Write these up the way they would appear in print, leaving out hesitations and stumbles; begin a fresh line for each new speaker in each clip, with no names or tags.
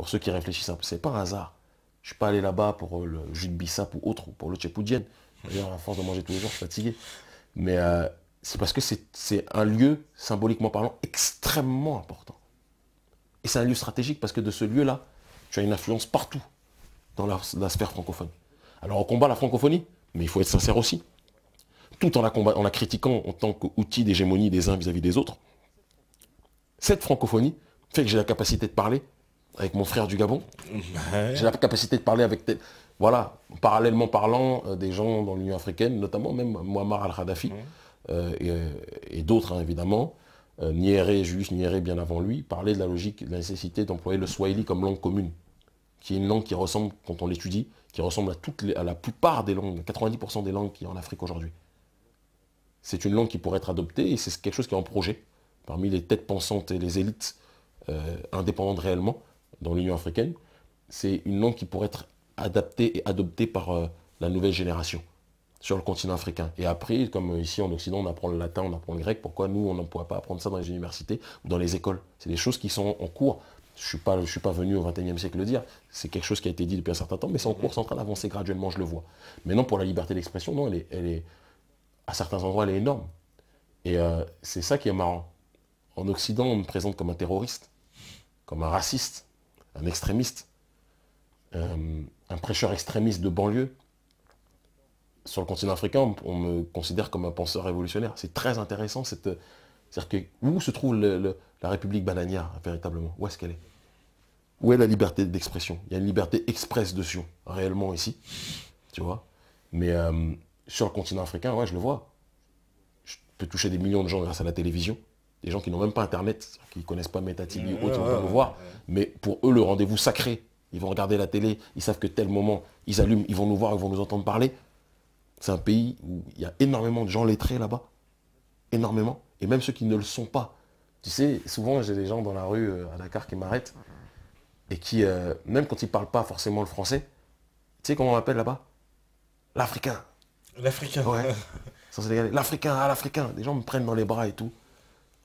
Pour ceux qui réfléchissent un peu, c'est pas un hasard. Je suis pas allé là-bas pour le jus de bissap ou autre, ou pour le tchèpoudjienne. D'ailleurs, à force de manger tous les jours, je suis fatigué. Mais c'est parce que c'est un lieu, symboliquement parlant, extrêmement important. Et c'est un lieu stratégique parce que de ce lieu-là, tu as une influence partout dans la sphère francophone. Alors on combat la francophonie, mais il faut être sincère aussi. Tout en la critiquant en tant qu'outil d'hégémonie des uns vis-à-vis des autres. Cette francophonie fait que j'ai la capacité de parler avec mon frère du Gabon. J'ai la capacité de parler avec, voilà, parallèlement parlant, des gens dans l'Union africaine, notamment même Muammar al-Kadhafi et d'autres, hein, évidemment. Nyerere, Julius Nyerere, bien avant lui, parlait de la logique, de la nécessité d'employer le swahili comme langue commune, qui est une langue qui ressemble, quand on l'étudie, qui ressemble à la plupart des langues, 90% des langues qu'il y a en Afrique aujourd'hui. C'est une langue qui pourrait être adoptée et c'est quelque chose qui est en projet parmi les têtes pensantes et les élites indépendantes réellement dans l'Union africaine. C'est une langue qui pourrait être adaptée et adoptée par la nouvelle génération sur le continent africain. Et après, comme ici en Occident, on apprend le latin, on apprend le grec, pourquoi nous, on ne pourrait pas apprendre ça dans les universités ou dans les écoles? C'est des choses qui sont en cours. Je ne suis pas venu au XXIe siècle le dire, c'est quelque chose qui a été dit depuis un certain temps, mais c'est en cours, c'est en train d'avancer graduellement, je le vois. Maintenant, pour la liberté d'expression, non, à certains endroits, elle est énorme. Et c'est ça qui est marrant. En Occident, on me présente comme un terroriste, comme un raciste, un extrémiste, un prêcheur extrémiste de banlieue. Sur le continent africain, on me considère comme un penseur révolutionnaire. C'est très intéressant. C'est-à-dire que où se trouve la République bananière, véritablement? Où est-ce qu'elle est? Où est la liberté d'expression? Il y a une liberté express dessus, réellement ici. Tu vois? Mais sur le continent africain, ouais, je le vois. Je peux toucher des millions de gens grâce à la télévision. Des gens qui n'ont même pas Internet, qui ne connaissent pas MetaTV ou autre, ils vont pas me voir. Mais pour eux, le rendez-vous sacré, ils vont regarder la télé, ils savent que tel moment, ils allument, ils vont nous voir, ils vont nous entendre parler. C'est un pays où il y a énormément de gens lettrés là-bas. Énormément. Et même ceux qui ne le sont pas. Tu sais, souvent, j'ai des gens dans la rue à Dakar qui m'arrêtent et qui, même quand ils ne parlent pas forcément le français, tu sais comment on m'appelle là-bas? L'Africain.
L'Africain.
Ouais. Sans Sénégalais. L'Africain, ah l'Africain. Des gens me prennent dans les bras et tout.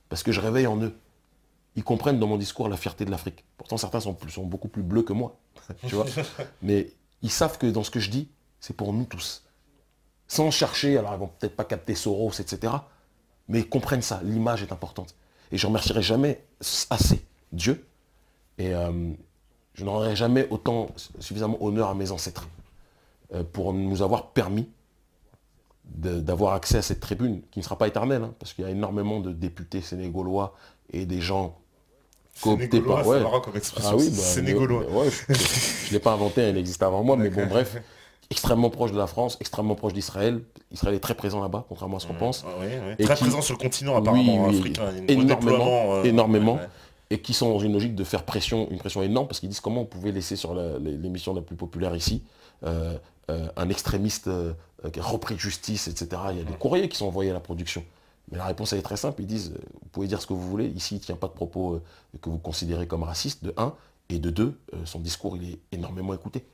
Parce que je réveille en eux. Ils comprennent dans mon discours la fierté de l'Afrique. Pourtant, certains sont beaucoup plus bleus que moi. Tu vois. Mais ils savent que dans ce que je dis, c'est pour nous tous. Sans chercher, alors ils vont peut-être pas capter Soros, etc. Mais ils comprennent ça, l'image est importante. Et je ne remercierai jamais assez Dieu. Et je n'aurai jamais autant suffisamment honneur à mes ancêtres pour nous avoir permis d'avoir accès à cette tribune, qui ne sera pas éternelle, hein, parce qu'il y a énormément de députés sénégalois et des gens cooptés par...
C'est
Ouais.
marrant comme expression,
Ah oui,
sénégalois.
ouais, je ne l'ai pas inventé, elle existe avant moi, mais bon, bref, extrêmement proche de la France, extrêmement proche d'Israël. Israël est très présent là-bas, contrairement à ce qu'on pense.
Très présent sur le continent,
Oui,
apparemment,
oui,
africain. Il y a un gros
énormément,
déploiement,
énormément.
ouais.
Et qui sont dans une logique de faire pression, une pression énorme, parce qu'ils disent comment on pouvait laisser sur l'émission la plus populaire ici un extrémiste repris de justice, etc. Il y a des courriers qui sont envoyés à la production. Mais la réponse elle est très simple, ils disent, vous pouvez dire ce que vous voulez, ici il ne tient pas de propos que vous considérez comme racistes, de un, et de deux, son discours il est énormément écouté.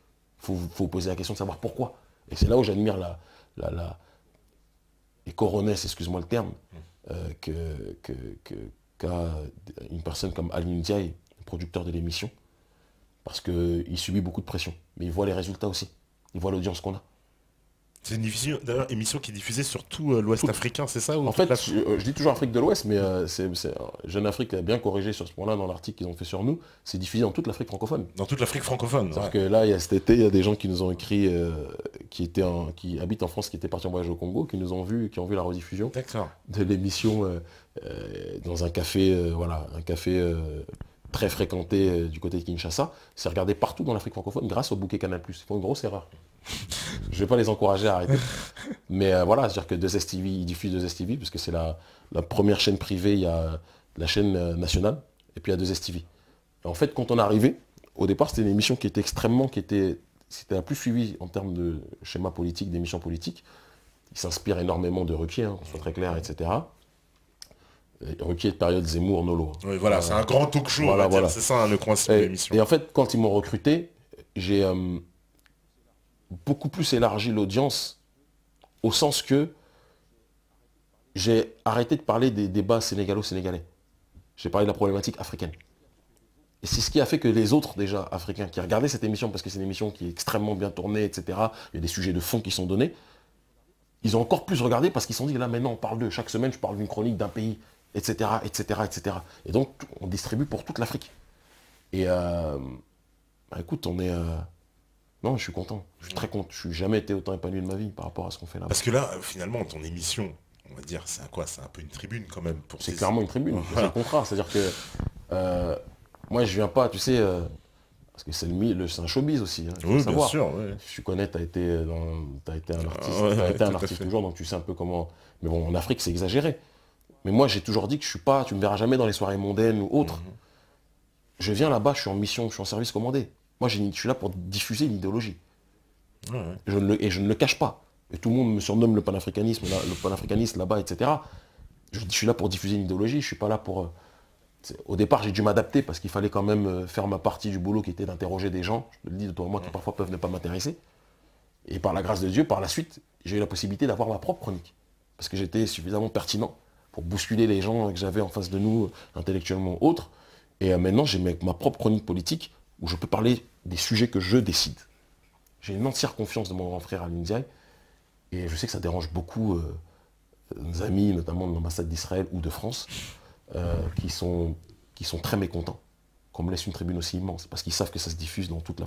Il faut poser la question de savoir pourquoi. Et c'est là où j'admire les coronesses, excuse-moi le terme, qu'a une personne comme Aline Ndiaye, producteur de l'émission, parce qu'il subit beaucoup de pression. Mais il voit les résultats aussi. Il voit l'audience qu'on a.
C'est une émission, d'ailleurs, émission qui est diffusée sur tout l'Ouest africain, c'est ça ou
En fait, je dis toujours Afrique de l'Ouest, mais Jeune Afrique a bien corrigé sur ce point-là dans l'article qu'ils ont fait sur nous. C'est diffusé dans toute l'Afrique francophone.
Dans toute l'Afrique francophone.
C'est-à-dire que là, cet été, il y a des gens qui nous ont écrit, qui habitent en France, qui étaient partis en voyage au Congo, qui nous ont vu, qui ont vu la rediffusion de l'émission dans un café, voilà, un café très fréquenté du côté de Kinshasa. C'est regardé partout dans l'Afrique francophone grâce au bouquet Canal+. Ils font une grosse erreur. Je ne vais pas les encourager à arrêter. Mais voilà, c'est-à-dire que 2STV, ils diffusent 2STV, parce que c'est la première chaîne privée, il y a la chaîne nationale, et puis il y a 2STV. Et en fait, quand on est arrivé, au départ, c'était une émission qui était c'était la plus suivie en termes de schéma politique, d'émissions politiques. Il s'inspire énormément de Ruquier, hein, qu'on soit très clair, etc. Ruquier de période Zemmour, Nolo.
Oui, voilà, c'est un grand talk show,
voilà.
C'est ça, hein, le principe de l'émission.
Et en fait, quand ils m'ont recruté, j'ai beaucoup plus élargi l'audience, au sens que j'ai arrêté de parler des débats sénégalo-sénégalais. J'ai parlé de la problématique africaine. Et c'est ce qui a fait que les autres, déjà, Africains, qui regardaient cette émission, parce que c'est une émission qui est extrêmement bien tournée, etc., il y a des sujets de fond qui sont donnés, ils ont encore plus regardé parce qu'ils se sont dit, là, maintenant, on parle d'eux. Chaque semaine, je parle d'une chronique d'un pays, etc., etc., etc. Et donc, on distribue pour toute l'Afrique. Et, bah, écoute, on est... Non, je suis content. Je suis très content. Je n'ai jamais été autant épanoui de ma vie par rapport à ce qu'on fait là-bas.
Parce que là, finalement, ton émission, on va dire, c'est quoi? C'est un peu une tribune quand même.
C'est clairement une tribune. C'est le contraire. C'est-à-dire que moi, je viens pas, tu sais, parce que c'est un showbiz aussi. Hein,
oui, bien sûr. Ouais.
Je connais, tu as été un artiste, un artiste toujours, donc tu sais un peu comment... Mais bon, en Afrique, c'est exagéré. Mais moi, j'ai toujours dit que je suis pas... Tu me verras jamais dans les soirées mondaines ou autres. Je viens là-bas, je suis en mission, je suis en service commandé. Moi, je suis là pour diffuser une idéologie. Je ne le cache pas. Et tout le monde me surnomme le panafricanisme, le panafricaniste là-bas, etc. Je suis là pour diffuser une idéologie, je ne suis pas là pour... Au départ, j'ai dû m'adapter parce qu'il fallait quand même faire ma partie du boulot qui était d'interroger des gens, je te le dis de toi et moi, qui parfois peuvent ne pas m'intéresser. Et par la grâce de Dieu, par la suite, j'ai eu la possibilité d'avoir ma propre chronique. Parce que j'étais suffisamment pertinent pour bousculer les gens que j'avais en face de nous, intellectuellement ou autres. Et maintenant, j'ai ma propre chronique politique où je peux parler des sujets que je décide. J'ai une entière confiance de mon grand frère Alioune Ndiaye. Et je sais que ça dérange beaucoup nos amis, notamment de l'ambassade d'Israël ou de France, qui sont très mécontents qu'on me laisse une tribune aussi immense, parce qu'ils savent que ça se diffuse dans toute la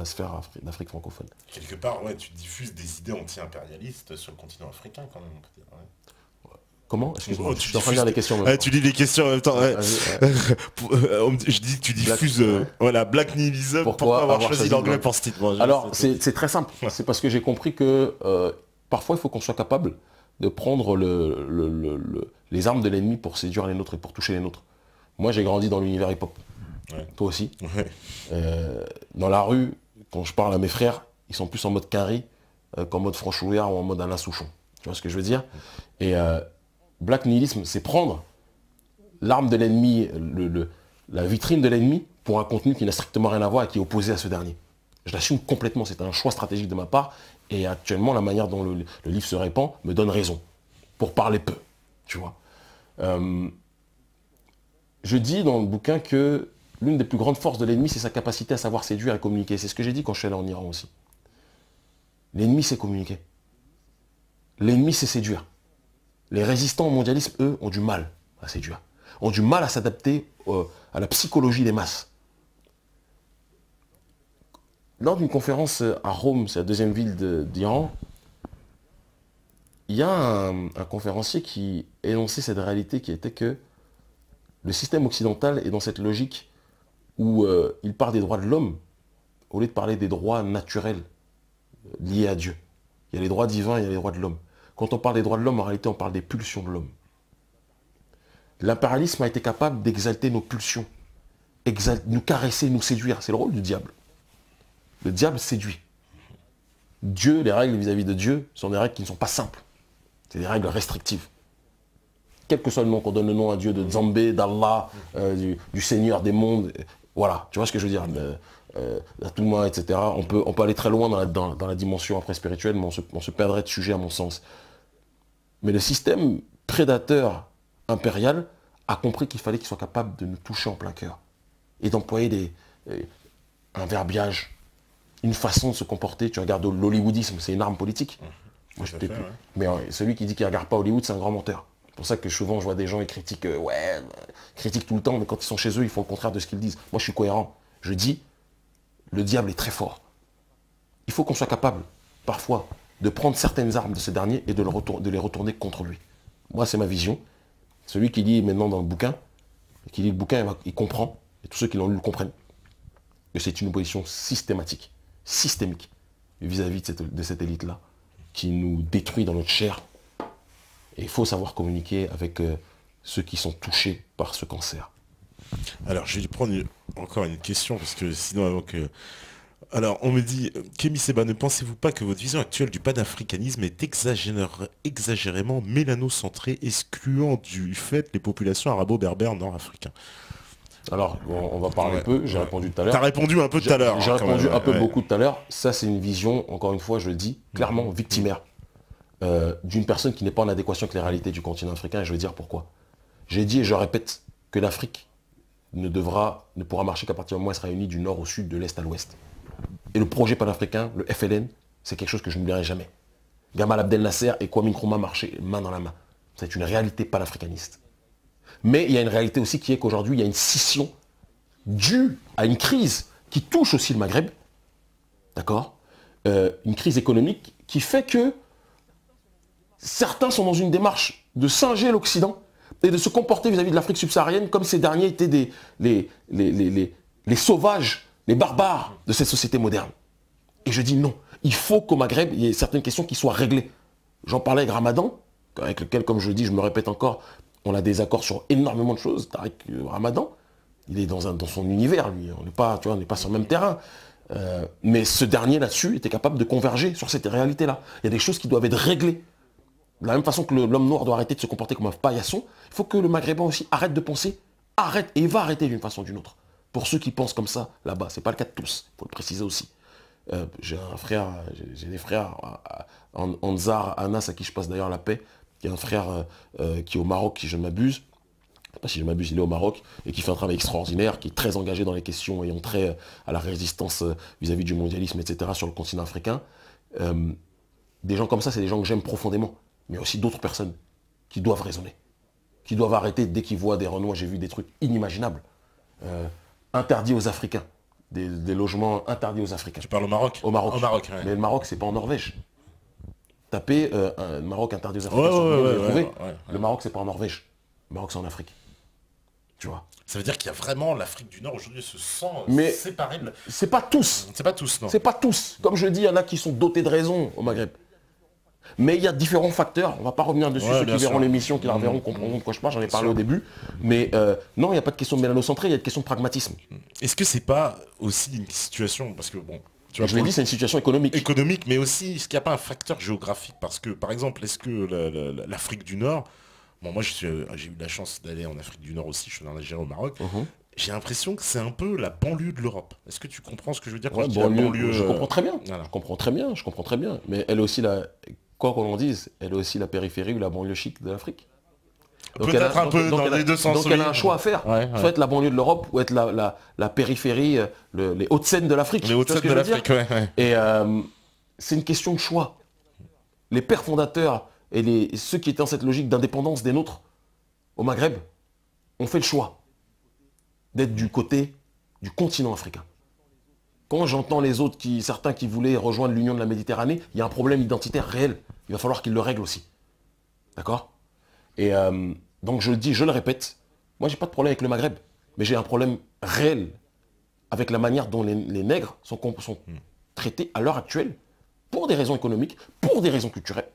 sphère d'Afrique francophone.
Quelque part, ouais, tu diffuses des idées anti-impérialistes sur le continent africain quand même, on peut dire. Ouais.
Comment? Excuse-moi, je suis en train de lire les questions.
Tu lis les questions en même temps. Ouais. Je dis que tu diffuses Black Nihilism. Pourquoi avoir choisi l'anglais pour ce titre?
Alors, c'est très simple. C'est parce que j'ai compris que parfois, il faut qu'on soit capable de prendre les armes de l'ennemi pour séduire les nôtres et pour toucher les nôtres. Moi, j'ai grandi dans l'univers hip-hop. Ouais. Toi aussi. Ouais. Dans la rue, quand je parle à mes frères, ils sont plus en mode Quinry qu'en mode Franchouillard ou en mode Alain Souchon. Tu vois ce que je veux dire? Et Black Nihilisme, c'est prendre l'arme de l'ennemi, la vitrine de l'ennemi, pour un contenu qui n'a strictement rien à voir et qui est opposé à ce dernier. Je l'assume complètement, c'est un choix stratégique de ma part. Et actuellement, la manière dont le livre se répand me donne raison. Pour parler peu, tu vois. Je dis dans le bouquin que l'une des plus grandes forces de l'ennemi, c'est sa capacité à savoir séduire et communiquer. C'est ce que j'ai dit quand je suis allé en Iran aussi. L'ennemi, c'est communiquer. L'ennemi, c'est séduire. Les résistants au mondialisme, eux, ont du mal à séduire. Ont du mal à s'adapter à la psychologie des masses. Lors d'une conférence à Rome, c'est la deuxième ville d'Iran, il y a un conférencier qui énonçait cette réalité qui était que le système occidental est dans cette logique où il parle des droits de l'homme au lieu de parler des droits naturels liés à Dieu. Il y a les droits divins, il y a les droits de l'homme. Quand on parle des droits de l'homme, en réalité, on parle des pulsions de l'homme. L'impérialisme a été capable d'exalter nos pulsions, nous caresser, nous séduire. C'est le rôle du diable. Le diable séduit. Dieu, les règles vis-à-vis de Dieu sont des règles qui ne sont pas simples. C'est des règles restrictives. Quel que soit le nom qu'on donne le nom à Dieu, de Nzambé, d'Allah, du Seigneur des mondes, voilà, tu vois ce que je veux dire, d'Atouma, etc. On peut aller très loin dans la dimension après spirituelle, mais on se perdrait de sujet à mon sens. Mais le système prédateur impérial a compris qu'il fallait qu'il soit capable de nous toucher en plein cœur et d'employer un verbiage, une façon de se comporter. Tu regardes l'hollywoodisme, c'est une arme politique. Moi, mais celui qui dit qu'il ne regarde pas Hollywood, c'est un grand menteur. C'est pour ça que souvent je vois des gens qui critiquent, critiquent tout le temps, mais quand ils sont chez eux, ils font le contraire de ce qu'ils disent. Moi, je suis cohérent. Je dis, le diable est très fort. Il faut qu'on soit capable, parfois, de prendre certaines armes de ce dernier et de les retourner contre lui. Moi, c'est ma vision. Celui qui lit maintenant dans le bouquin, qui lit le bouquin, il comprend, et tous ceux qui l'ont lu le comprennent, que c'est une opposition systémique, vis-à-vis de cette élite-là, qui nous détruit dans notre chair. Et il faut savoir communiquer avec ceux qui sont touchés par ce cancer.
Alors, je vais prendre encore une question, parce que sinon, avant que... Alors, on me dit, Kémy Séba, ne pensez-vous pas que votre vision actuelle du panafricanisme est exagérément mélanocentrée, excluant du fait les populations arabo-berbères nord-africains?
Alors, on va parler un peu, j'ai répondu tout à l'heure.
Tu as répondu un peu tout à l'heure.
J'ai répondu un peu beaucoup tout à l'heure. Ça, c'est une vision, encore une fois, je le dis, clairement victimaire, d'une personne qui n'est pas en adéquation avec les réalités du continent africain, et je vais dire pourquoi. J'ai dit, et je répète, que l'Afrique ne pourra marcher qu'à partir du moment où elle sera unie du nord au sud, de l'est à l'ouest. Et le projet panafricain, le FLN, c'est quelque chose que je n'oublierai jamais. Gamal Abdel Nasser et Kwame Nkrumah marchaient main dans la main. C'est une réalité panafricaniste. Mais il y a une réalité aussi qui est qu'aujourd'hui, il y a une scission due à une crise qui touche aussi le Maghreb, d'accord, une crise économique qui fait que certains sont dans une démarche de singer l'Occident et de se comporter vis-à-vis de l'Afrique subsaharienne comme ces derniers étaient les sauvages, les barbares de cette société moderne. Et je dis non, il faut qu'au Maghreb, il y ait certaines questions qui soient réglées. J'en parlais avec Ramadan, avec lequel, comme je le dis, je me répète encore, on a des accords sur énormément de choses. Tariq Ramadan, il est dans son univers, lui. On n'est pas, tu vois, on n'est pas sur le même terrain. Mais ce dernier là-dessus était capable de converger sur cette réalité-là. Il y a des choses qui doivent être réglées. De la même façon que l'homme noir doit arrêter de se comporter comme un paillasson, il faut que le Maghrébin aussi arrête de penser, arrête, et va arrêter d'une façon ou d'une autre. Pour ceux qui pensent comme ça, là-bas, c'est pas le cas de tous, il faut le préciser aussi. J'ai des frères, Anzar, Anas, à qui je passe d'ailleurs la paix, qui est un frère qui est au Maroc, si je ne m'abuse. Pas si je m'abuse, il est au Maroc, et qui fait un travail extraordinaire, qui est très engagé dans les questions ayant trait à la résistance vis-à-vis du mondialisme, etc., sur le continent africain. Des gens comme ça, c'est des gens que j'aime profondément. Mais aussi d'autres personnes qui doivent raisonner, qui doivent arrêter dès qu'ils voient des Renois. J'ai vu des trucs inimaginables, interdits aux Africains, des logements interdits aux Africains.
Tu parles au Maroc?
Au Maroc.
Au Maroc, ouais.
Mais le Maroc, c'est pas en Norvège. Tapez un Maroc interdit aux Africains. Ouais. Le Maroc, c'est pas en Norvège. Le Maroc, c'est en Afrique. Tu vois.
Ça veut dire qu'il y a vraiment l'Afrique du Nord aujourd'hui se sent séparée de...
C'est pas tous.
C'est pas tous, non.
C'est pas tous. Comme je dis, il y en a qui sont dotés de raison au Maghreb. Mais il y a différents facteurs, on ne va pas revenir dessus, ceux qui verront l'émission, qui la reverront, comprendront de quoi je parle, j'en ai parlé au début. Mais non, il n'y a pas de question de mélanocentré, il y a une question de pragmatisme.
Est-ce que c'est pas aussi une situation, parce que bon...
Tu vois, je l'ai dit, c'est une situation économique.
Économique, mais aussi, est-ce qu'il n'y a pas un facteur géographique? Parce que, par exemple, est-ce que l'Afrique du Nord... Bon, moi, j'ai eu la chance d'aller en Afrique du Nord aussi, je suis en Algérie, au Maroc. J'ai l'impression que c'est un peu la banlieue de l'Europe. Est-ce que tu comprends ce que je veux dire quand je dis la banlieue?
Je comprends très bien,
voilà.
je comprends très bien. Mais elle est aussi quoi qu'on en dise, elle est aussi la périphérie ou la banlieue chic de l'Afrique.
Peut-être un peu dans les deux sens.
Donc elle a un choix à faire. Soit être la banlieue de l'Europe ou être la périphérie, les Hauts-de-Seine de l'Afrique.
Les Hauts-de-Seine de l'Afrique, ouais.
Et c'est une question de choix. Les pères fondateurs et ceux qui étaient dans cette logique d'indépendance des nôtres au Maghreb ont fait le choix d'être du côté du continent africain. Quand j'entends les autres, certains qui voulaient rejoindre l'Union de la Méditerranée, il y a un problème identitaire réel. Il va falloir qu'ils le règlent aussi. D'accord? Et donc je le dis, je le répète, moi j'ai pas de problème avec le Maghreb, mais j'ai un problème réel avec la manière dont les nègres sont traités à l'heure actuelle, pour des raisons économiques, pour des raisons culturelles,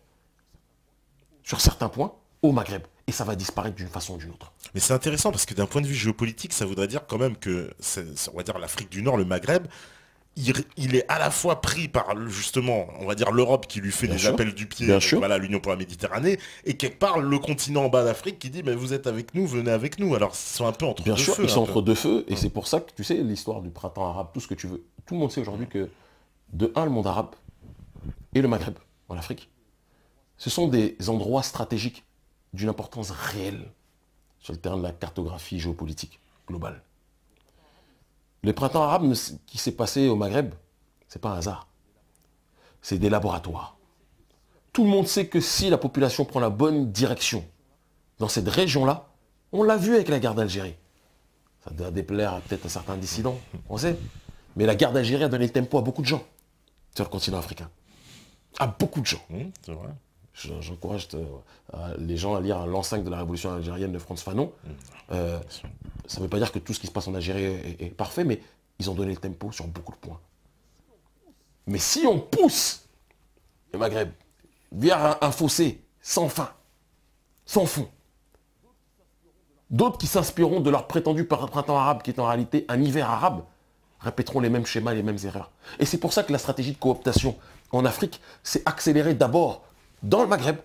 sur certains points, au Maghreb. Et ça va disparaître d'une façon ou d'une autre.
Mais c'est intéressant parce que d'un point de vue géopolitique, ça voudrait dire quand même que, on va dire l'Afrique du Nord, le Maghreb, il est à la fois pris par, justement, on va dire l'Europe qui lui fait des appels du pied, voilà, l'Union pour la Méditerranée, et quelque part le continent en bas d'Afrique qui dit, mais vous êtes avec nous, venez avec nous. Alors ils sont un peu entre deux feux.
Ils sont entre deux feux, et c'est pour ça que, tu sais, l'histoire du printemps arabe, tout ce que tu veux, tout le monde sait aujourd'hui que, de un, le monde arabe et le Maghreb, en Afrique, ce sont des endroits stratégiques d'une importance réelle sur le terrain de la cartographie géopolitique globale. Le printemps arabe qui s'est passé au Maghreb, c'est pas un hasard. C'est des laboratoires. Tout le monde sait que si la population prend la bonne direction dans cette région-là, on l'a vu avec la guerre d'Algérie. Ça doit déplaire peut-être à certains dissidents, on sait. Mais la guerre d'Algérie a donné le tempo à beaucoup de gens sur le continent africain. À beaucoup de gens.
C'est vrai.
J'encourage les gens à lire l'enceinte de la révolution algérienne de Frantz Fanon. Ça ne veut pas dire que tout ce qui se passe en Algérie est parfait, mais ils ont donné le tempo sur beaucoup de points. Mais si on pousse le Maghreb vers un fossé sans fin, sans fond, d'autres qui s'inspireront de leur prétendu printemps arabe, qui est en réalité un hiver arabe, répéteront les mêmes schémas, les mêmes erreurs. Et c'est pour ça que la stratégie de cooptation en Afrique s'est accélérée d'abord dans le Maghreb,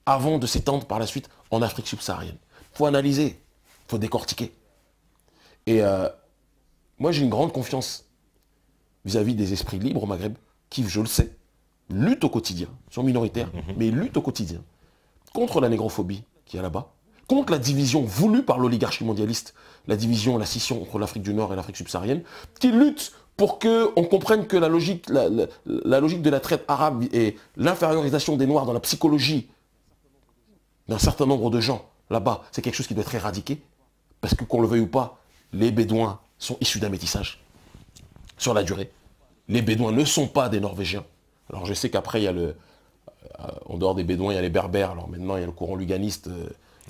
avant de s'étendre par la suite en Afrique subsaharienne. Il faut analyser, il faut décortiquer. Et moi j'ai une grande confiance vis-à-vis des esprits libres au Maghreb, qui, je le sais, luttent au quotidien, sont minoritaires, mais luttent au quotidien contre la négrophobie qui est là-bas, contre la division voulue par l'oligarchie mondialiste, la division, la scission entre l'Afrique du Nord et l'Afrique subsaharienne, qui lutte pour qu'on comprenne que la logique de la traite arabe et l'infériorisation des Noirs dans la psychologie d'un certain nombre de gens là-bas, c'est quelque chose qui doit être éradiqué, parce que qu'on le veuille ou pas, les Bédouins sont issus d'un métissage sur la durée. Les Bédouins ne sont pas des Norvégiens. Alors je sais qu'après, il y a en dehors des Bédouins, il y a les Berbères. Alors maintenant, il y a le courant luganiste.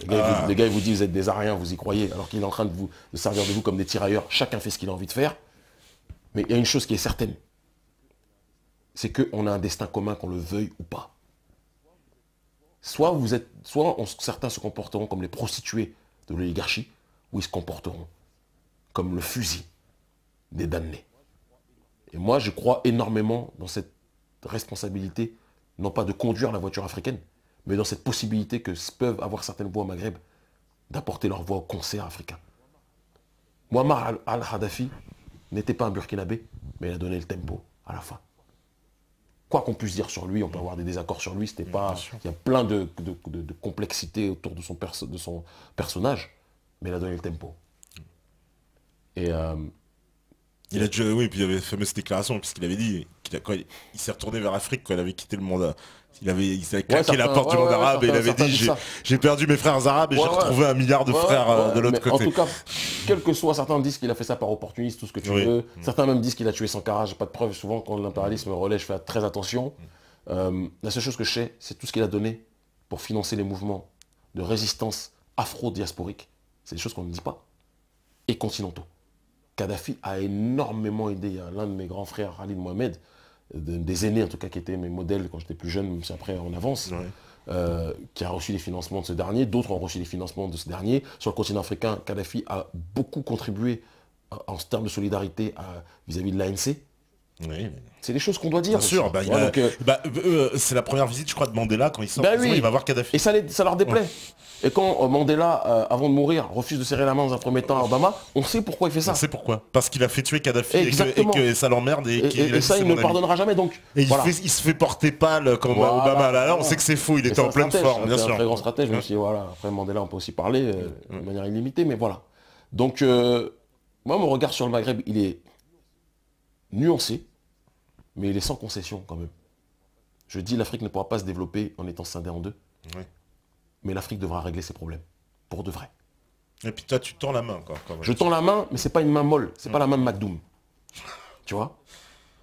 Le gars, il vous dit, vous êtes des Ariens, vous y croyez, alors qu'il est en train de servir de vous comme des tirailleurs. Chacun fait ce qu'il a envie de faire. Mais il y a une chose qui est certaine. C'est qu'on a un destin commun, qu'on le veuille ou pas. Soit certains se comporteront comme les prostituées de l'oligarchie, ou ils se comporteront comme le fusil des damnés. Et moi, je crois énormément dans cette responsabilité, non pas de conduire la voiture africaine, mais dans cette possibilité que peuvent avoir certaines voix au Maghreb d'apporter leur voix au concert africain. Muammar al-Kadhafi n'était pas un Burkinabé, mais il a donné le tempo à la fin. Quoi qu'on puisse dire sur lui, on peut avoir des désaccords sur lui, c'était pas. Il y a plein de complexité autour de son personnage, mais il a donné le tempo. Et
il a déjà, oui, puis il y avait la fameuse déclaration, puisqu'il avait dit quand il s'est retourné vers l'Afrique quand il avait quitté le monde. Il avait claqué la porte du monde arabe et il avait dit j'ai perdu mes frères arabes et j'ai retrouvé 1 milliard de frères de l'autre côté.
En tout cas, quel que soit, certains disent qu'il a fait ça par opportunisme, tout ce que tu veux. Certains même disent qu'il a tué Sankara, j'ai pas de preuves. Souvent, quand l'impérialisme relaie, je fais très attention. La seule chose que je sais, c'est tout ce qu'il a donné pour financer les mouvements de résistance afro-diasporique. C'est des choses qu'on ne dit pas. Et continentaux. Kadhafi a énormément aidé. L'un de mes grands frères, Khalid Mohamed, des aînés en tout cas, qui étaient mes modèles quand j'étais plus jeune, même si après on avance, qui a reçu les financements de ce dernier. D'autres ont reçu les financements de ce dernier. Sur le continent africain, Kadhafi a beaucoup contribué en termes de solidarité vis-à-vis de l'ANC.
Oui.
C'est des choses qu'on doit dire.
Bien sûr, c'est la première visite, je crois, de Mandela quand il sort. Il va voir Kadhafi.
Et ça leur déplaît. Et quand Mandela, avant de mourir, refuse de serrer la main dans un premier temps à Obama, on sait pourquoi il fait ça.
On sait pourquoi. Parce qu'il a fait tuer Kadhafi et que ça l'emmerde.
Et ça, il ne le pardonnera jamais. Donc,
et il se fait porter pâle comme Obama. Là, on sait que c'est faux, il était en pleine forme, bien sûr.
C'est un très grand stratège. Je me suis dit, voilà, après Mandela, on peut aussi parler de manière illimitée, mais voilà. Donc, moi, mon regard sur le Maghreb, il est nuancé, mais il est sans concession quand même. Je dis, l'Afrique ne pourra pas se développer en étant scindée en deux.
Oui.
Mais l'Afrique devra régler ses problèmes, pour de vrai.
Et puis toi, tu tends la main, quoi.
Je tends la main, mais c'est pas une main molle, c'est pas la main de McDoom. Tu vois?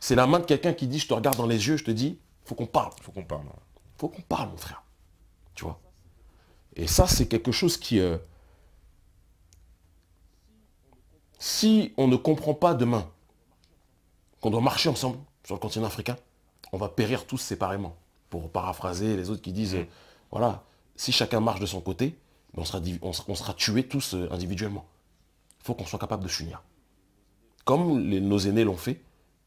C'est la main de quelqu'un qui dit, je te regarde dans les yeux, je te dis, faut qu'on parle.
Faut qu'on parle.
Faut qu'on parle, mon frère. Tu vois? Et ça, c'est quelque chose qui... si on ne comprend pas demain qu'on doit marcher ensemble sur le continent africain, on va périr tous séparément. Pour paraphraser les autres qui disent, voilà, si chacun marche de son côté, on sera tués tous individuellement. Il faut qu'on soit capable de s'unir. Comme nos aînés l'ont fait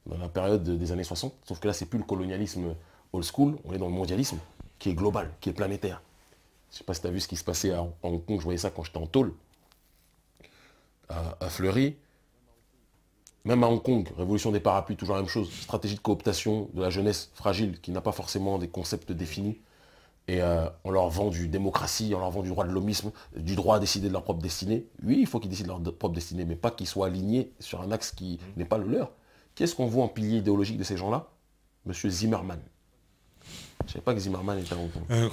dans la période des années 60, sauf que là, c'est plus le colonialisme old school, on est dans le mondialisme, qui est global, qui est planétaire. Je ne sais pas si tu as vu ce qui se passait à Hong Kong, je voyais ça quand j'étais en tôle, à Fleury. Même à Hong Kong, révolution des parapluies, toujours la même chose. Stratégie de cooptation de la jeunesse fragile, qui n'a pas forcément des concepts définis. Et on leur vend du démocratie, on leur vend du droit de l'homisme, du droit à décider de leur propre destinée. Oui, il faut qu'ils décident de leur propre destinée, mais pas qu'ils soient alignés sur un axe qui n'est pas le leur. Qu'est-ce qu'on voit en pilier idéologique de ces gens-là? Monsieur Zimmerman. Je ne savais pas que Zimmerman était à Hong Kong.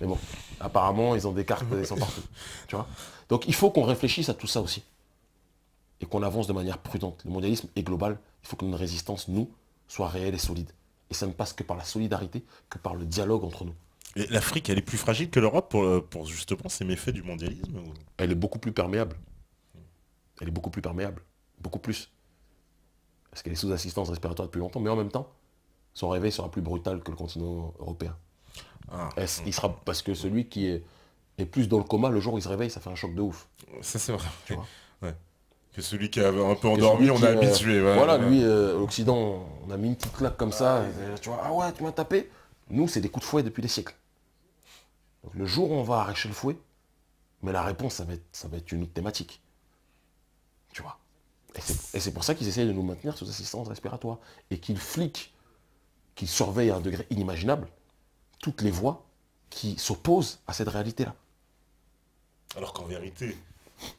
Mais bon, apparemment, ils ont des cartes, ils sont partout. Tu vois? Donc il faut qu'on réfléchisse à tout ça aussi. Et qu'on avance de manière prudente. Le mondialisme est global. Il faut que notre résistance, nous, soit réelle et solide. Et ça ne passe que par la solidarité, que par le dialogue entre nous.
Et l'Afrique, elle est plus fragile que l'Europe pour justement ces méfaits du mondialisme
Elle est beaucoup plus perméable. Elle est beaucoup plus perméable. Beaucoup plus. Parce qu'elle est sous assistance respiratoire depuis longtemps. Mais en même temps, son réveil sera plus brutal que le continent européen. Il sera, parce que celui qui est plus dans le coma, le jour où il se réveille, ça fait un choc de ouf.
Ça, c'est vrai. Tu vois que celui qui avait un peu endormi, on a habitué.
Voilà, lui, l'Occident, on a mis une petite claque comme ça. Tu vois, ah ouais, tu m'as tapé. Nous, c'est des coups de fouet depuis des siècles. Donc, le jour où on va arracher le fouet, mais la réponse, ça va être une autre thématique. Tu vois. Et c'est pour ça qu'ils essayent de nous maintenir sous assistance respiratoire. Et qu'ils fliquent, qu'ils surveillent à un degré inimaginable toutes les voies qui s'opposent à cette réalité-là.
Alors qu'en vérité,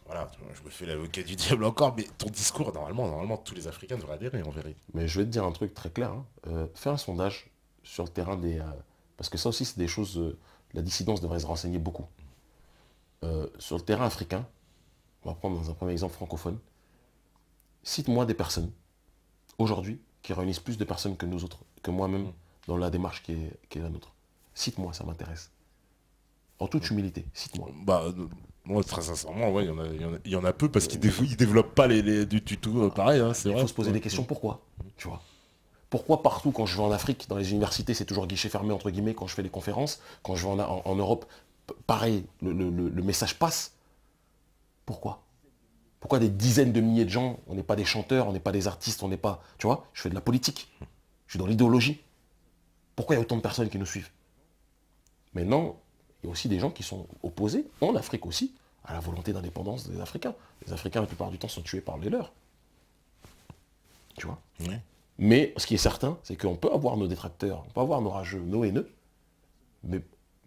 voilà, je me fais l'avocat du diable encore, mais ton discours, normalement, tous les Africains devraient adhérer en vérité.
Mais je vais te dire un truc très clair. Hein. Fais un sondage sur le terrain des... parce que ça aussi, c'est des choses... la dissidence devrait se renseigner beaucoup. Sur le terrain africain, on va prendre dans un premier exemple francophone, cite-moi des personnes, aujourd'hui, qui réunissent plus de personnes que nous autres, que moi-même, dans la démarche qui est la nôtre. Cite-moi, ça m'intéresse. En toute humilité, cite-moi.
Bah, moi, très sincèrement, ouais, il y en a peu parce qu'ils développent pas du tout pareil, hein, c'est
Il
vrai.
faut se poser des questions, pourquoi, tu vois. Pourquoi partout, quand je vais en Afrique, dans les universités, c'est toujours guichet fermé, entre guillemets, quand je fais des conférences, quand je vais en Europe, pareil, le message passe. Pourquoi? Pourquoi des dizaines de milliers de gens, on n'est pas des chanteurs, on n'est pas des artistes, on n'est pas... Tu vois, je fais de la politique, je suis dans l'idéologie. Pourquoi il y a autant de personnes qui nous suivent? Maintenant, il y a aussi des gens qui sont opposés, en Afrique aussi, à la volonté d'indépendance des Africains. Les Africains, la plupart du temps, sont tués par les leurs. Tu vois?
Ouais.
Mais ce qui est certain, c'est qu'on peut avoir nos détracteurs, on peut avoir nos rageux, nos haineux, mais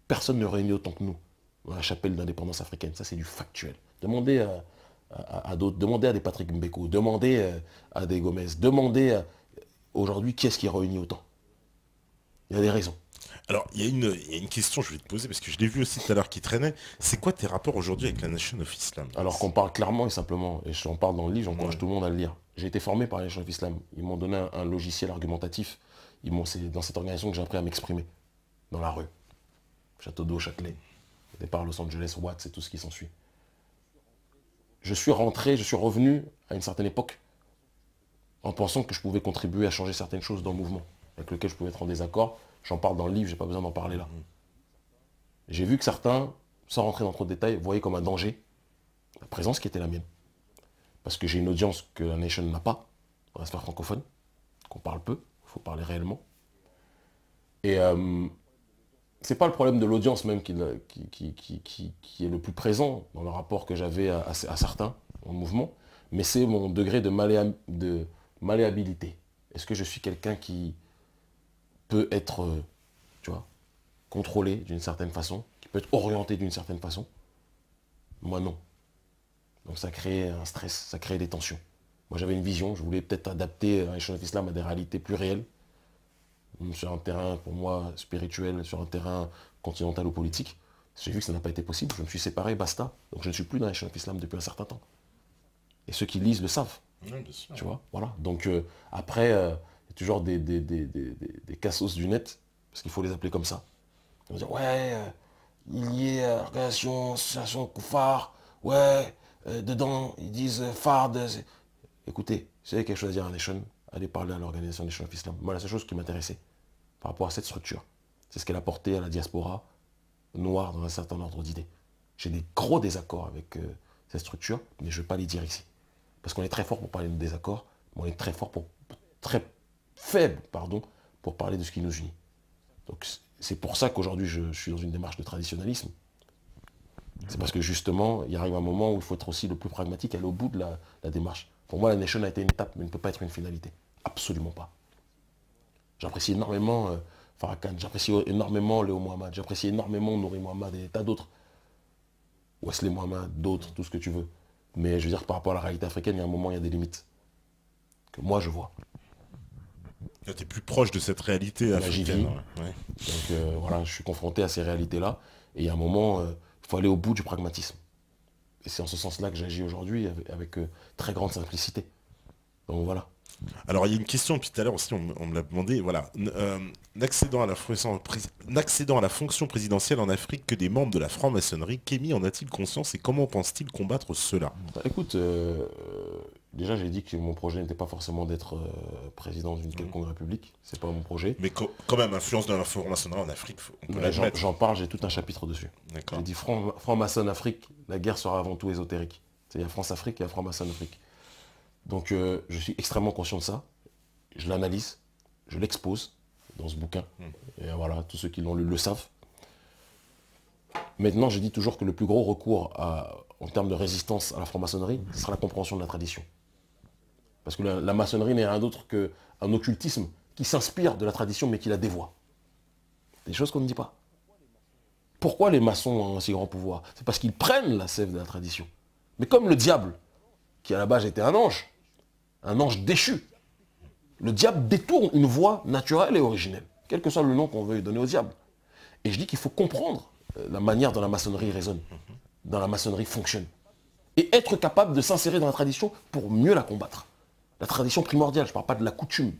personne ne réunit autant que nous dans la chapelle d'indépendance africaine. Ça, c'est du factuel. Demandez à d'autres, demandez à des Patrick Mbeko, demandez à des Gomez, demandez aujourd'hui qui est-ce qui réunit autant. Il y a des raisons.
Alors, il y a une question que je vais te poser, parce que je l'ai vu aussi tout à l'heure qui traînait. C'est quoi tes rapports aujourd'hui avec la Nation of Islam?
Alors qu'on parle clairement et simplement, et j'en parle dans le livre, j'encourage tout le monde à le lire. J'ai été formé par la Nation of Islam. Ils m'ont donné un logiciel argumentatif. C'est dans cette organisation que j'ai appris à m'exprimer, dans la rue. Château d'eau, Châtelet, au départ Los Angeles, Watts et tout ce qui s'ensuit. Je suis revenu à une certaine époque en pensant que je pouvais contribuer à changer certaines choses dans le mouvement, avec lequel je pouvais être en désaccord. J'en parle dans le livre, j'ai pas besoin d'en parler là. J'ai vu que certains, sans rentrer dans trop de détails, voyaient comme un danger la présence qui était la mienne. Parce que j'ai une audience que la Nation n'a pas, dans la sphère francophone, qu'on parle peu, il faut parler réellement. Et c'est pas le problème de l'audience même qui est le plus présent dans le rapport que j'avais à certains en mouvement, mais c'est mon degré de malléabilité. Est-ce que je suis quelqu'un qui peut être, tu vois, contrôlé d'une certaine façon, qui peut être orienté d'une certaine façon? Moi, non. Donc ça crée un stress, ça crée des tensions. Moi, j'avais une vision, je voulais peut-être adapter la Nation of Islam à des réalités plus réelles, sur un terrain, pour moi, spirituel, sur un terrain continental ou politique. J'ai vu que ça n'a pas été possible, je me suis séparé, basta. Donc je ne suis plus dans la Nation of Islam depuis un certain temps. Et ceux qui lisent le savent.
Oui, bien sûr.
Tu vois, voilà. Donc après, il y a toujours des cassos du net, parce qu'il faut les appeler comme ça. Ils vont dire, ouais, il y a organisation, association, Koufar, ouais, dedans, ils disent Fard. Écoutez, si vous avez quelque chose à dire à la Nation, allez parler à l'organisation Nation of Islam. Moi, la seule chose qui m'intéressait par rapport à cette structure, c'est ce qu'elle apportait à la diaspora noire dans un certain ordre d'idées. J'ai des gros désaccords avec cette structure, mais je ne vais pas les dire ici. Parce qu'on est très fort pour parler de désaccords, mais on est très fort très faible, pardon, pour parler de ce qui nous unit. Donc c'est pour ça qu'aujourd'hui je suis dans une démarche de traditionnalisme. C'est parce que justement, il arrive un moment où il faut être aussi le plus pragmatique, aller au bout de la démarche. Pour moi, la Nation a été une étape, mais ne peut pas être une finalité. Absolument pas. J'apprécie énormément Farrakhan, j'apprécie énormément Léo Mohamed, j'apprécie énormément Nouri Mohamed et des tas d'autres. Wesley Mohamed, d'autres, tout ce que tu veux. Mais je veux dire, par rapport à la réalité africaine, il y a un moment, il y a des limites. Que moi, je vois.
Tu es plus proche de cette réalité africaine. Ouais.
Donc voilà, je suis confronté à ces réalités-là. Et il y a un moment, il faut aller au bout du pragmatisme. Et c'est en ce sens-là que j'agis aujourd'hui avec très grande simplicité. Donc voilà.
Alors il y a une question, puis tout à l'heure aussi on me l'a demandé, voilà. N'accédant à la fonction présidentielle en Afrique que des membres de la franc-maçonnerie, Kémy en a-t-il conscience et comment pense-t-il combattre cela?
Bah, écoute, déjà j'ai dit que mon projet n'était pas forcément d'être président d'une quelconque république. C'est pas mon projet.
Mais quand même, influence de la franc-maçonnerie en Afrique, on peut l'admettre.
J'en parle, j'ai tout un chapitre dessus. J'ai dit franc-maçon Afrique, la guerre sera avant tout ésotérique. Il y a France-Afrique et il y a franc-maçon Afrique. Donc je suis extrêmement conscient de ça. Je l'analyse, je l'expose dans ce bouquin. Et voilà, tous ceux qui l'ont lu le savent. Maintenant, je dis toujours que le plus gros recours en termes de résistance à la franc-maçonnerie, ce sera la compréhension de la tradition. Parce que la maçonnerie n'est rien d'autre qu'un occultisme qui s'inspire de la tradition mais qui la dévoie. Des choses qu'on ne dit pas. Pourquoi les maçons ont un si grand pouvoir? C'est parce qu'ils prennent la sève de la tradition. Mais comme le diable, qui à la base était un ange déchu, le diable détourne une voie naturelle et originelle, quel que soit le nom qu'on veut donner au diable. Et je dis qu'il faut comprendre la manière dont la maçonnerie résonne, dont la maçonnerie fonctionne. Et être capable de s'insérer dans la tradition pour mieux la combattre. La tradition primordiale, je ne parle pas de la coutume,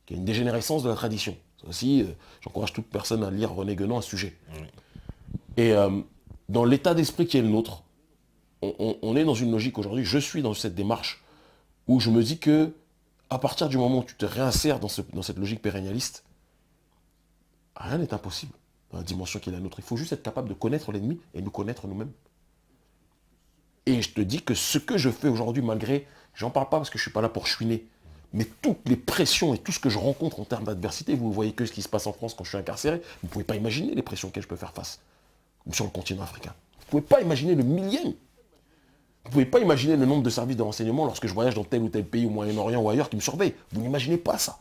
qui est une dégénérescence de la tradition. Ça aussi, j'encourage toute personne à lire René Guénon à ce sujet. Oui. Et dans l'état d'esprit qui est le nôtre, on est dans une logique aujourd'hui, je suis dans cette démarche où je me dis que à partir du moment où tu te réinsères dans cette logique pérennialiste, rien n'est impossible dans la dimension qui est la nôtre. Il faut juste être capable de connaître l'ennemi et nous connaître nous-mêmes. Et je te dis que ce que je fais aujourd'hui, malgré, j'en parle pas parce que je ne suis pas là pour chouiner, mais toutes les pressions et tout ce que je rencontre en termes d'adversité, vous voyez que ce qui se passe en France quand je suis incarcéré, vous ne pouvez pas imaginer les pressions auxquelles je peux faire face, comme sur le continent africain. Vous ne pouvez pas imaginer le millième. Vous ne pouvez pas imaginer le nombre de services de renseignement lorsque je voyage dans tel ou tel pays au Moyen-Orient ou ailleurs qui me surveillent. Vous n'imaginez pas ça.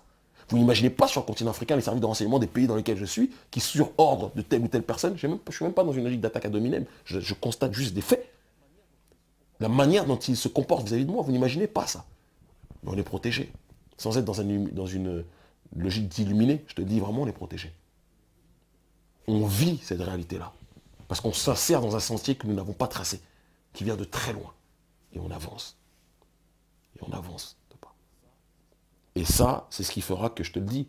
Vous n'imaginez pas sur le continent africain les services de renseignement des pays dans lesquels je suis, qui sur ordre de telle ou telle personne, je ne suis même pas dans une logique d'attaque à dominem, je constate juste des faits. La manière dont ils se comportent vis-à-vis de moi, vous n'imaginez pas ça. Mais on est protégé. Sans être dans une logique d'illuminé, je te dis vraiment, on est protégé. On vit cette réalité-là. Parce qu'on s'insère dans un sentier que nous n'avons pas tracé, qui vient de très loin. Et on avance. Et on avance. Et ça, c'est ce qui fera que je te le dis,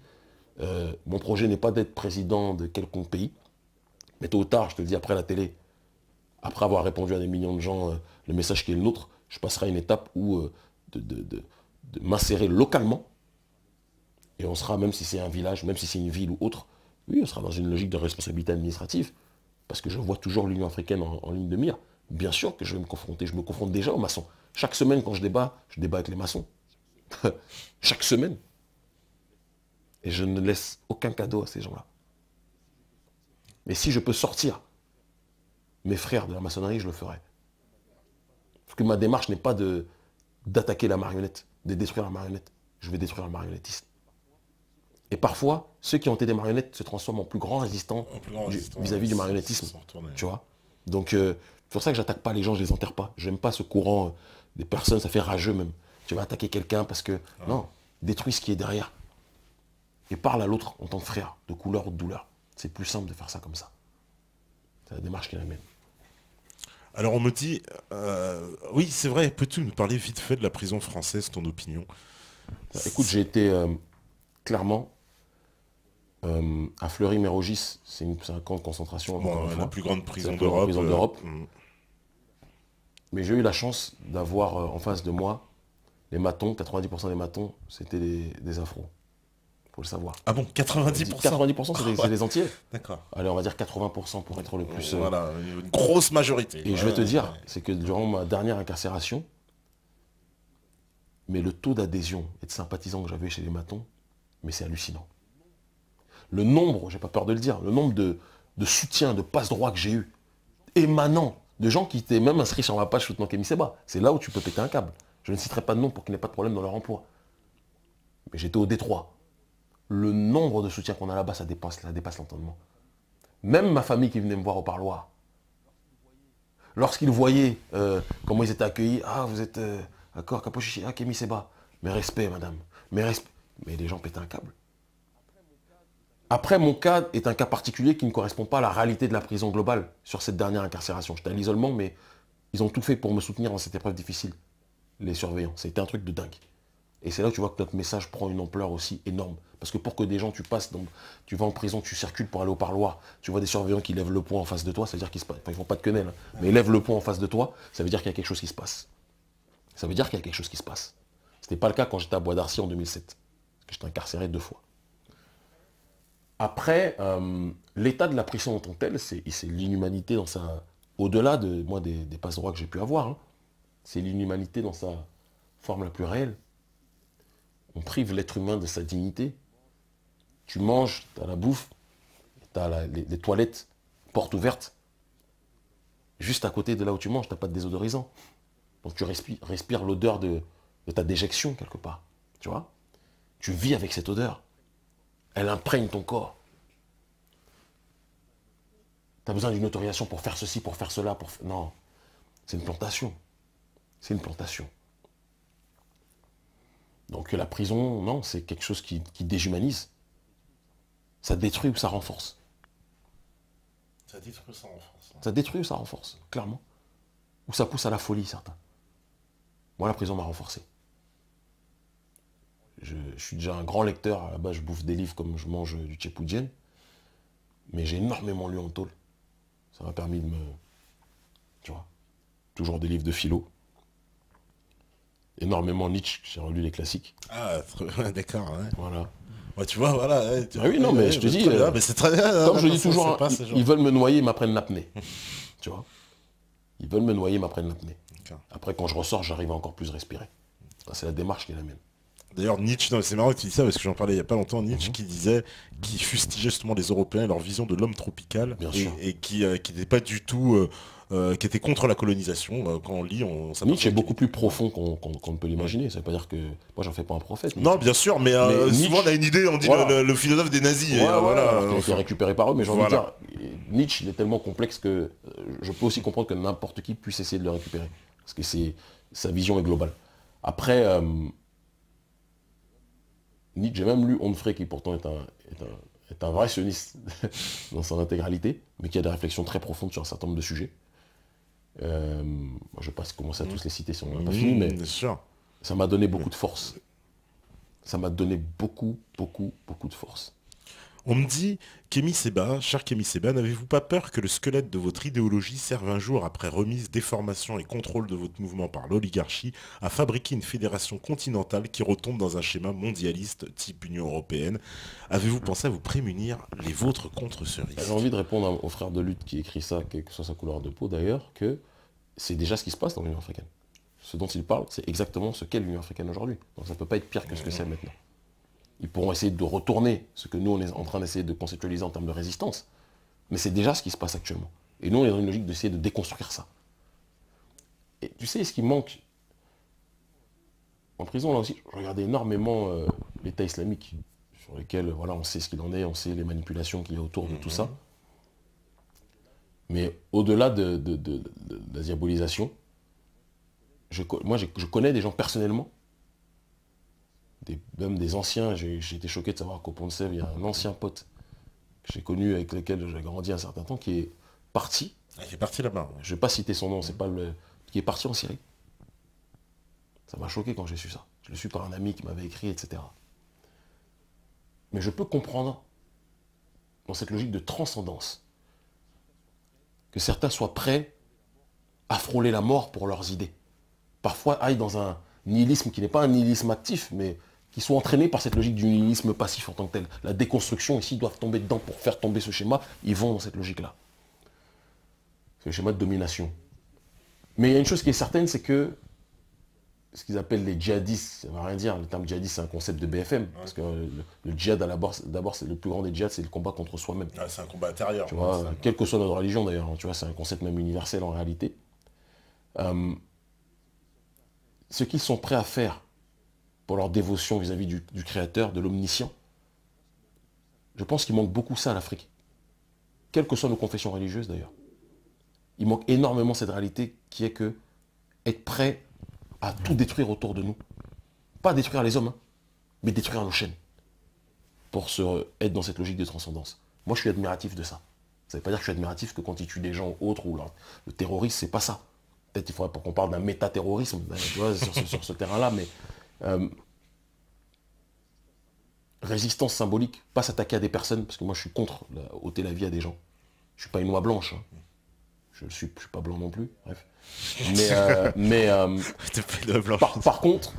mon projet n'est pas d'être président de quelconque pays, mais tôt ou tard, je te le dis après la télé, après avoir répondu à des millions de gens le message qui est le nôtre, je passerai à une étape où de m'insérer localement, et on sera, même si c'est un village, même si c'est une ville ou autre, oui, on sera dans une logique de responsabilité administrative, parce que je vois toujours l'Union africaine en ligne de mire. Bien sûr que je vais me confronter, je me confronte déjà aux maçons. Chaque semaine, quand je débat avec les maçons. Chaque semaine. Et je ne laisse aucun cadeau à ces gens-là. Mais si je peux sortir mes frères de la maçonnerie, je le ferai. Parce que ma démarche n'est pas d'attaquer la marionnette, de détruire la marionnette. Je vais détruire le marionnettisme. Et parfois, ceux qui ont été des marionnettes se transforment en plus grands résistants vis-à-vis du marionnettisme. Tu vois. Donc, c'est pour ça que j'attaque pas les gens, je les enterre pas. J'aime pas ce courant des personnes, ça fait rageux même. Tu vas attaquer quelqu'un parce que... Non, détruis ce qui est derrière. Et parle à l'autre en tant que frère, de couleur ou de douleur. C'est plus simple de faire ça comme ça. C'est la démarche qui est la mienne.
Alors on me dit, oui c'est vrai, peux-tu nous parler vite fait de la prison française, ton opinion?
Écoute, j'ai été clairement à Fleury-Mérogis, c'est un camp de concentration.
Bon, la plus grande prison d'Europe.
Mais j'ai eu la chance d'avoir en face de moi les matons, 90% des matons, c'était des afros. Faut le savoir.
Ah bon, 90%?
90% c'est des entiers.
D'accord.
Allez, on va dire 80% pour être le plus...
Voilà, une grosse majorité.
Et je vais te dire, c'est que durant ma dernière incarcération, mais le taux d'adhésion et de sympathisants que j'avais chez les matons, mais c'est hallucinant. Le nombre, j'ai pas peur de le dire, le nombre de soutiens, de passe-droits que j'ai eu, émanant de gens qui étaient même inscrits sur ma page Soutenant Kémy Séba. C'est là où tu peux péter un câble. Je ne citerai pas de nom pour qu'il n'y ait pas de problème dans leur emploi. Mais j'étais au Détroit. Le nombre de soutiens qu'on a là-bas, ça dépasse l'entendement. Même ma famille qui venait me voir au parloir, lorsqu'ils voyaient comment ils étaient accueillis, ah vous êtes d'accord, Capochichi, ah Kémy Séba, mais respect madame, mais les gens pétaient un câble. Après, mon cas est un cas particulier qui ne correspond pas à la réalité de la prison globale sur cette dernière incarcération. J'étais à l'isolement, mais ils ont tout fait pour me soutenir dans cette épreuve difficile. Les surveillants, c'était un truc de dingue. Et c'est là que tu vois que notre message prend une ampleur aussi énorme. Parce que pour que des gens, tu vas en prison, tu circules pour aller au parloir, tu vois des surveillants qui lèvent le poing en face de toi, ça veut dire qu'ils se passe. Enfin, ils font pas de quenelle, hein, mais ils lèvent le poing en face de toi, ça veut dire qu'il y a quelque chose qui se passe. Ça veut dire qu'il y a quelque chose qui se passe. Ce n'était pas le cas quand j'étais à Bois d'Arcy en 2007. Parce que j'étais incarcéré 2 fois. Après, l'état de la prison en tant que tel, c'est l'inhumanité dans sa... Au-delà de moi des passe-droits que j'ai pu avoir, hein, c'est l'inhumanité dans sa forme la plus réelle. On prive l'être humain de sa dignité. Tu manges, tu as la bouffe, tu as les toilettes, portes ouvertes. Juste à côté de là où tu manges, tu n'as pas de désodorisant. Donc tu respires l'odeur de ta déjection quelque part. Tu vois? Tu vis avec cette odeur. Elle imprègne ton corps. Tu as besoin d'une autorisation pour faire ceci, pour faire cela. Non, c'est une plantation. C'est une plantation. Donc la prison, non, c'est quelque chose qui déshumanise. Ça détruit ou ça renforce.
Ça détruit ou ça renforce.
Ça détruit ou ça renforce, clairement. Ou ça pousse à la folie, certains. Moi, la prison m'a renforcé. Je suis déjà un grand lecteur. À la base, je bouffe des livres comme je mange du tchèpoudjian. Mais j'ai énormément lu en tôle. Ça m'a permis de me... Tu vois, toujours des livres de philo. Énormément Nietzsche, j'ai relu les classiques.
Ah, d'accord, ouais.
Voilà.
Ouais, tu vois, voilà. Ouais,
Ah oui, non, mais je te dis...
mais c'est très bien.
Comme je dis toujours, ils veulent me noyer, ils m'apprennent l'apnée. Tu vois, ils veulent me noyer, ils m'apprennent l'apnée. Après, quand je ressors, j'arrive à encore plus respirer. C'est la démarche qui est la mienne.
D'ailleurs, Nietzsche, c'est marrant que tu dis ça parce que j'en parlais il n'y a pas longtemps, Nietzsche qui disait, qui fustigeait justement les Européens et leur vision de l'homme tropical et qui n'était pas du tout, qui était contre la colonisation. Quand on lit,
Nietzsche est beaucoup plus profond qu'on ne peut l'imaginer. Ça ne veut pas dire que moi j'en fais pas un prophète.
Non, bien sûr, mais souvent on a une idée, on dit voilà. le philosophe des nazis.
Voilà, il a été récupéré par eux, mais j'ai envie de dire, Nietzsche il est tellement complexe que je peux aussi comprendre que n'importe qui puisse essayer de le récupérer. Parce que sa vision est globale. Après, Nietzsche, j'ai même lu Onfray, qui pourtant est un vrai sioniste dans son intégralité, mais qui a des réflexions très profondes sur un certain nombre de sujets. Moi, je ne vais pas commencer à tous les citer si on n'a pas fini, mais ça m'a donné beaucoup de force. Ça m'a donné beaucoup de force.
On me dit, Kémy Séba, cher Kémy Séba, n'avez-vous pas peur que le squelette de votre idéologie serve un jour, après remise, déformation et contrôle de votre mouvement par l'oligarchie, à fabriquer une fédération continentale qui retombe dans un schéma mondialiste type Union Européenne? Avez-vous pensé à vous prémunir les vôtres contre ce risque?
J'ai envie de répondre au frère de lutte qui écrit ça, quelle que soit sa couleur de peau d'ailleurs, que c'est déjà ce qui se passe dans l'Union africaine. Ce dont il parle, c'est exactement ce qu'est l'Union africaine aujourd'hui. Donc ça ne peut pas être pire que ce que c'est maintenant. Ils pourront essayer de retourner ce que nous, on est en train d'essayer de conceptualiser en termes de résistance. Mais c'est déjà ce qui se passe actuellement. Et nous, on est dans une logique d'essayer de déconstruire ça. Et tu sais, ce qui manque en prison, là aussi, je regardais énormément l'État islamique, sur lesquels voilà, on sait ce qu'il en est, on sait les manipulations qu'il y a autour de tout ça. Mais au-delà de la diabolisation, je connais des gens personnellement, même des anciens. J'ai été choqué de savoir qu'au Pont de Sèvres, il y a un ancien pote que j'ai connu, avec lequel j'ai grandi un certain temps, qui est parti.
Il est parti là-bas. Ouais.
Je ne vais pas citer son nom, c'est pas le... qui est parti en Syrie. Ça m'a choqué quand j'ai su ça. Je le suis par un ami qui m'avait écrit, etc. Mais je peux comprendre, dans cette logique de transcendance, que certains soient prêts à frôler la mort pour leurs idées. Parfois aillent dans un nihilisme qui n'est pas un nihilisme actif, mais qui sont entraînés par cette logique du nihilisme passif en tant que tel. La déconstruction, ici, ils doivent tomber dedans pour faire tomber ce schéma. Ils vont dans cette logique-là. C'est le schéma de domination. Mais il y a une chose qui est certaine, c'est que ce qu'ils appellent les djihadistes, ça ne veut rien dire. Le terme djihadiste, c'est un concept de BFM. Parce que le djihad, d'abord, c'est le plus grand des djihad, c'est le combat contre soi-même.
Ah, c'est un combat intérieur.
Tu vois, quelle que soit notre religion d'ailleurs, tu vois, c'est un concept même universel en réalité. Ce qu'ils sont prêts à faire pour leur dévotion vis-à-vis du Créateur, de l'Omniscient, je pense qu'il manque beaucoup ça à l'Afrique. Quelles que soient nos confessions religieuses d'ailleurs. Il manque énormément cette réalité qui est que être prêt à tout détruire autour de nous. Pas détruire les hommes, hein, mais détruire nos chaînes. Pour être dans cette logique de transcendance. Moi, je suis admiratif de ça. Ça ne veut pas dire que je suis admiratif que quand ils tuent des gens autres ou le terrorisme, c'est pas ça. Peut-être qu'il faudrait pour qu'on parle d'un métaterrorisme, tu vois, sur ce terrain-là, mais résistance symbolique, pas s'attaquer à des personnes, parce que moi je suis contre ôter la vie à des gens. Je suis pas une oie blanche. Hein. Je suis pas blanc non plus, bref. Par contre,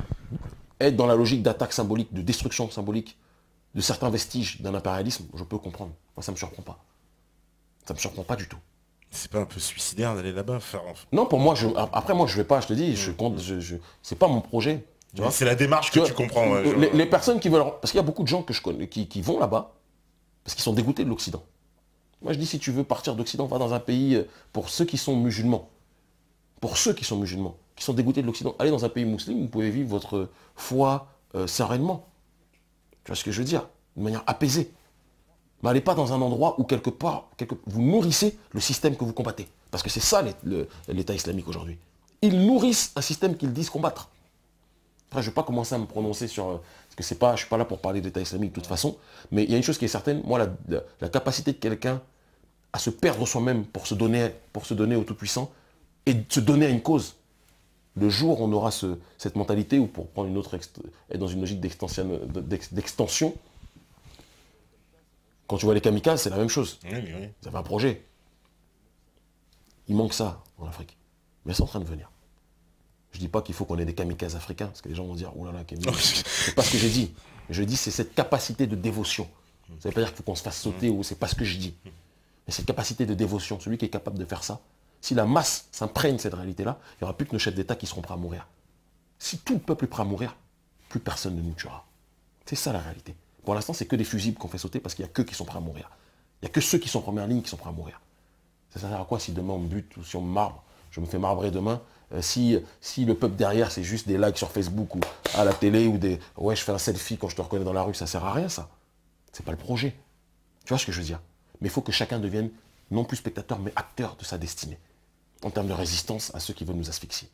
être dans la logique d'attaque symbolique, de destruction symbolique, de certains vestiges d'un impérialisme, je peux comprendre. Moi, ça me surprend pas. Ça me surprend pas du tout.
C'est pas un peu suicidaire d'aller là-bas faire...
Non, pour moi, après moi, je vais pas, je te dis, c'est pas mon projet.
C'est la démarche que tu comprends. Ouais,
les personnes qui veulent... Parce qu'il y a beaucoup de gens que je connais qui vont là-bas, parce qu'ils sont dégoûtés de l'Occident. Moi, je dis, si tu veux partir d'Occident, va dans un pays, pour ceux qui sont musulmans. Pour ceux qui sont musulmans, qui sont dégoûtés de l'Occident, allez dans un pays musulman, vous pouvez vivre votre foi sereinement. Tu vois ce que je veux dire? De manière apaisée. Mais allez pas dans un endroit où quelque part, vous nourrissez le système que vous combattez. Parce que c'est ça l'État islamique aujourd'hui. Ils nourrissent un système qu'ils disent combattre. Après, je ne vais pas commencer à me prononcer sur... parce que je ne suis pas là pour parler d'État islamique de toute façon. Mais il y a une chose qui est certaine. Moi, la capacité de quelqu'un à se perdre soi-même pour se donner au Tout-Puissant et de se donner à une cause. Le jour où on aura cette mentalité, ou pour prendre une autre... être dans une logique d'extension, quand tu vois les kamikazes, c'est la même chose.
Oui.
Vous avez un projet. Il manque ça en Afrique. Mais c'est en train de venir. Je ne dis pas qu'il faut qu'on ait des kamikazes africains, parce que les gens vont dire, oh là là, c'est pas ce que j'ai dit. Je dis, c'est cette capacité de dévotion. Ça ne veut pas dire qu'il faut qu'on se fasse sauter, ou c'est pas ce que je dis. Mais cette capacité de dévotion, celui qui est capable de faire ça, si la masse s'imprègne de cette réalité-là, il n'y aura plus que nos chefs d'État qui seront prêts à mourir. Si tout le peuple est prêt à mourir, plus personne ne nous tuera. C'est ça la réalité. Pour l'instant, c'est que des fusibles qu'on fait sauter parce qu'il n'y a que qui sont prêts à mourir. Il n'y a que ceux qui sont en première ligne qui sont prêts à mourir. Ça sert à quoi si demain on me bute ou si on me marbre, je me fais marbrer demain, si le peuple derrière c'est juste des likes sur Facebook ou à la télé ou des ouais je fais un selfie quand je te reconnais dans la rue, ça sert à rien ça. C'est pas le projet. Tu vois ce que je veux dire? Mais il faut que chacun devienne non plus spectateur mais acteur de sa destinée en termes de résistance à ceux qui veulent nous asphyxier.